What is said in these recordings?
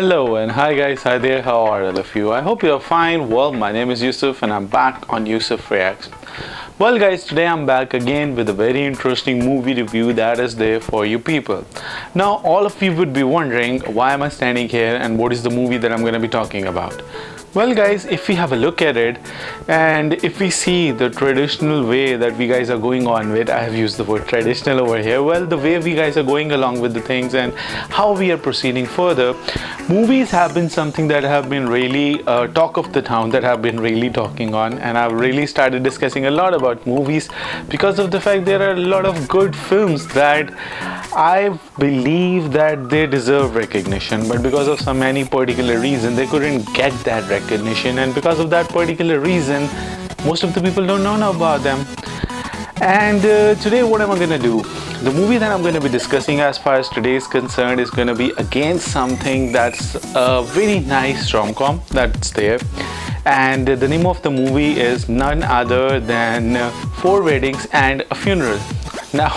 Hello and hi guys, hi there, how are all of you? I hope you're fine. Well, my name is Yusuf and I'm back on Yusuf Reacts. Well guys, today I'm back again with a very interesting movie review that is there for you people. Now all of you would be wondering why am I standing here and what is the movie that I'm going to be talking about. Well guys, if we have a look at it and if we see the traditional way that we guys are going on with, I have used the word traditional over here, well the way we guys are going along with the things and how we are proceeding further, movies have been something that have been really talk of the town, that have been really talking on, and I've really started discussing a lot about movies because of the fact there are a lot of good films that I believe that they deserve recognition, but because of some any particular reason they couldn't get that recognition, and because of that particular reason most of the people don't know about them. And today what am I gonna do? The movie that I'm going to be discussing as far as today is concerned is going to be again something that's a very nice rom-com that's there, and the name of the movie is none other than Four Weddings and a Funeral. Now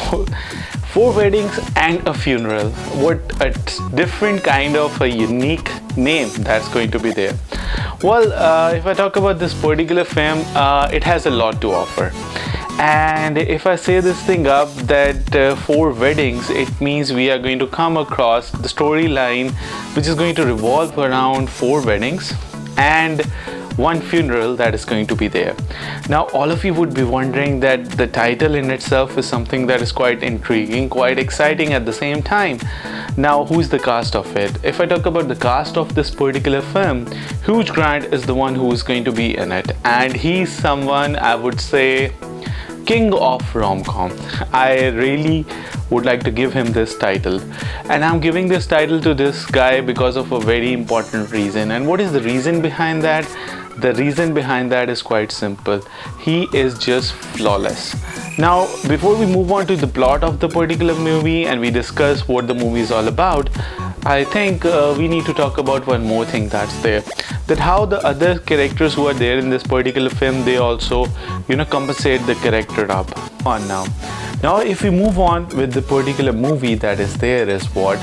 Four Weddings and a Funeral, what a different kind of a unique name that's going to be there. Well, if I talk about this particular film, it has a lot to offer. And if I say this thing up that four weddings, it means we are going to come across the storyline which is going to revolve around four weddings and one funeral that is going to be there. Now all of you would be wondering that the title in itself is something that is quite intriguing, quite exciting at the same time. Now who's the cast of it? If I talk about the cast of this particular film, Hugh Grant is the one who is going to be in it, and he's someone I would say king of rom-com. I really would like to give him this title, and I'm giving this title to this guy because of a very important reason. And what is the reason behind that? The reason behind that is quite simple. He is just flawless. Now before we move on to the plot of the particular movie and we discuss what the movie is all about, I think we need to talk about one more thing that's there, that how the other characters who are there in this particular film, they also compensate the character up on. Now if we move on with the particular movie that is there is what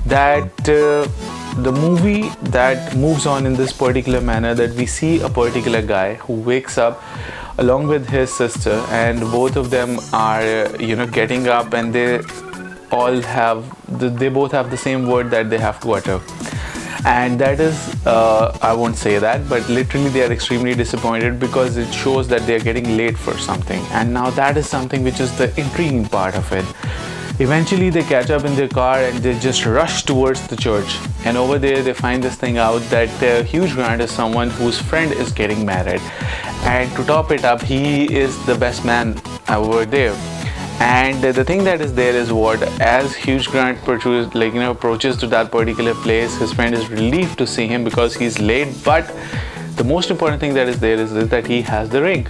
that the movie that moves on in this particular manner, that we see a particular guy who wakes up along with his sister, and both of them are getting up, and they both have the same word that they have to utter, and that is I won't say that, but literally they are extremely disappointed because it shows that they are getting late for something. And now that is something which is the intriguing part of it. Eventually they catch up in their car and they just rush towards the church, and over there they find this thing out that Hugh Grant is someone whose friend is getting married, and to top it up he is the best man over there. And the thing that is there is what, as Hugh Grant approaches to that particular place, his friend is relieved to see him because he's late, but the most important thing that is there is that he has the ring.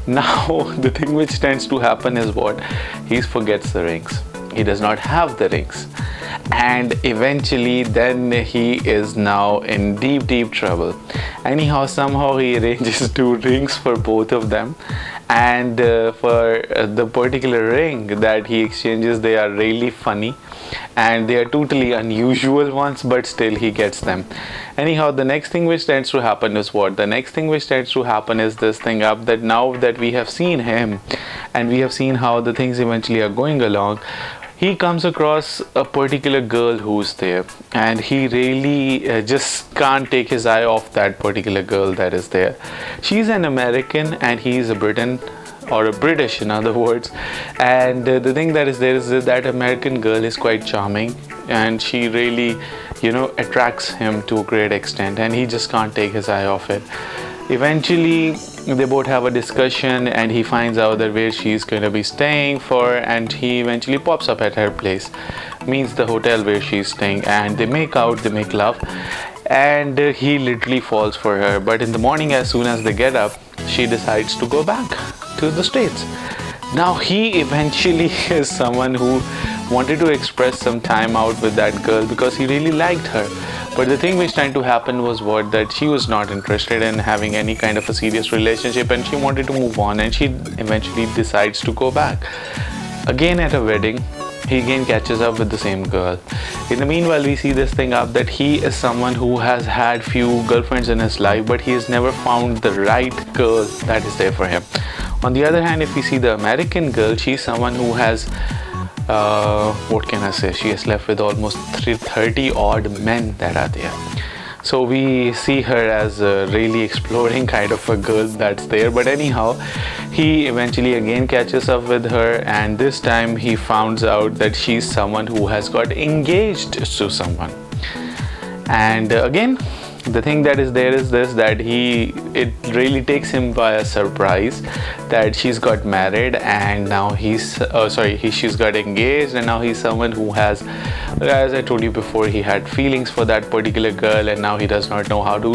Now the thing which tends to happen is what, he forgets the rings, he does not have the rings, and eventually then he is now in deep trouble. Anyhow, somehow he arranges two rings for both of them, and for the particular ring that he exchanges, they are really funny and they are totally unusual ones, but still he gets them. Anyhow, the next thing which tends to happen is what, the next thing which tends to happen is this thing up, that now that we have seen him and we have seen how the things eventually are going along, he comes across a particular girl who's there, and he really just can't take his eye off that particular girl that is there. She's an American and he's a Briton, or a British in other words, and the thing that is there is that American girl is quite charming and she really attracts him to a great extent, and he just can't take his eye off it. Eventually they both have a discussion and he finds out that where she's going to be staying for, and he eventually pops up at her place, means the hotel where she's staying, and they make out, they make love, and he literally falls for her. But in the morning, as soon as they get up, she decides to go back to the States. Now he eventually is someone who wanted to express some time out with that girl because he really liked her, but the thing which trying to happen was what, that she was not interested in having any kind of a serious relationship and she wanted to move on, and she eventually decides to go back again at a wedding. he again catches up with the same girl. In the meanwhile, we see this thing up that he is someone who has had few girlfriends in his life, but he has never found the right girl that is there for him. On the other hand, if we see the American girl, she's someone who has what can I say, she has left with almost 30 odd men that are there. So we see her as a really exploring kind of a girl that's there. But anyhow, he eventually again catches up with her, and this time he finds out that she's someone who has got engaged to someone. And again, the thing that is there is this, that it really takes him by a surprise that she's got married, and now she's got engaged, and now he's someone who has, as I told you before, he had feelings for that particular girl, and now he does not know how to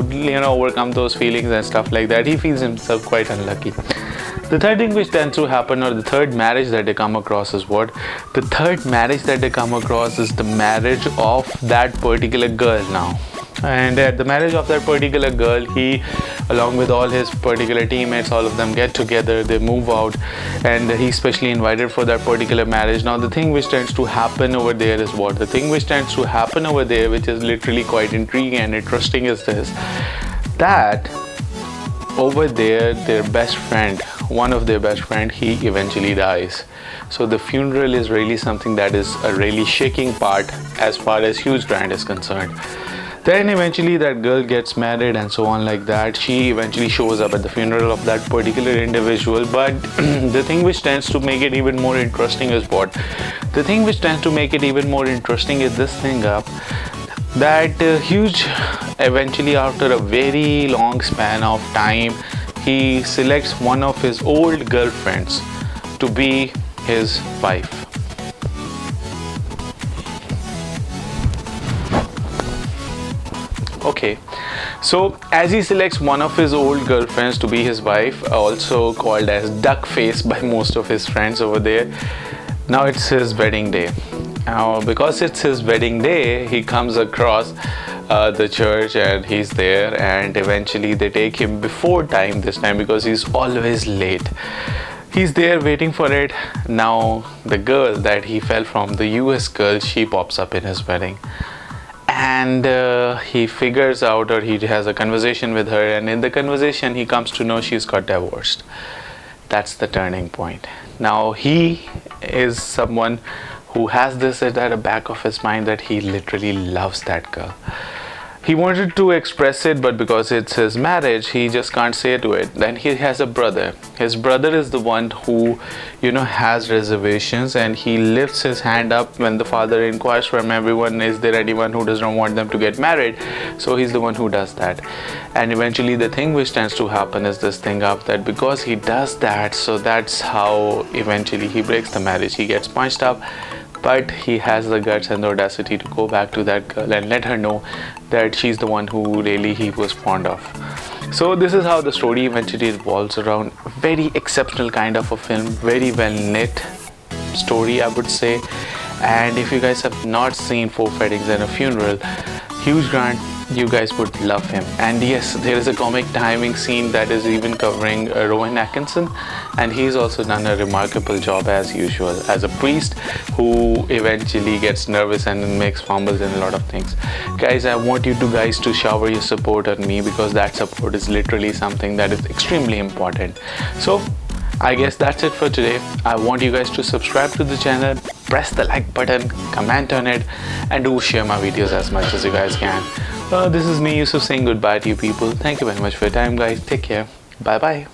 overcome those feelings and stuff like that. He feels himself quite unlucky. The third thing which tends to happen, or the third marriage that they come across, is what? The third marriage that they come across is the marriage of that particular girl now. And at the marriage of that particular girl, he, along with all his particular teammates, all of them get together, they move out, and he's specially invited for that particular marriage. Now the thing which tends to happen over there is what? The thing which tends to happen over there, which is literally quite intriguing and interesting, is this, that over there, their best friend, one of their best friend, he eventually dies. So the funeral is really something that is a really shaking part as far as Hugh Grant is concerned. Then eventually that girl gets married and so on like that. She eventually shows up at the funeral of that particular individual. But the thing which tends to make it even more interesting is what? The thing which tends to make it even more interesting is this thing up, that Hugh eventually, after a very long span of time, he selects one of his old girlfriends to be his wife. Okay, so as he selects one of his old girlfriends to be his wife, also called as Duckface by most of his friends over there, now it's his wedding day. Now, because it's his wedding day, he comes across the church and he's there, and eventually they take him before time this time because he's always late. He's there waiting for it. Now the girl that he fell from, the US girl, she pops up in his wedding. And he figures out, or he has a conversation with her, and in the conversation he comes to know she's got divorced. That's the turning point. Now he is someone who has this at the back of his mind, that he literally loves that girl. He wanted to express it, but because it's his marriage, he just can't say to it. Then he has a brother. His brother is the one who, has reservations, and he lifts his hand up when the father inquires from everyone, is there anyone who does not want them to get married? So he's the one who does that. And eventually the thing which tends to happen is this thing up, that because he does that, so that's how eventually he breaks the marriage. He gets punched up, but he has the guts and the audacity to go back to that girl and let her know that she's the one who really he was fond of. So this is how the story eventually revolves around. Very exceptional kind of a film, very well knit story, I would say. And if you guys have not seen Four Weddings and a Funeral, Hugh Grant, you guys would love him. And yes, there is a comic timing scene that is even covering Rowan Atkinson, and he's also done a remarkable job as usual as a priest who eventually gets nervous and makes fumbles in a lot of things. Guys, I want you guys to shower your support on me, because that support is literally something that is extremely important. So I guess that's it for today. I want you guys to subscribe to the channel, press the like button, comment on it, and do share my videos as much as you guys can. This is me, Yusuf, saying goodbye to you people. Thank you very much for your time, guys. Take care. Bye bye.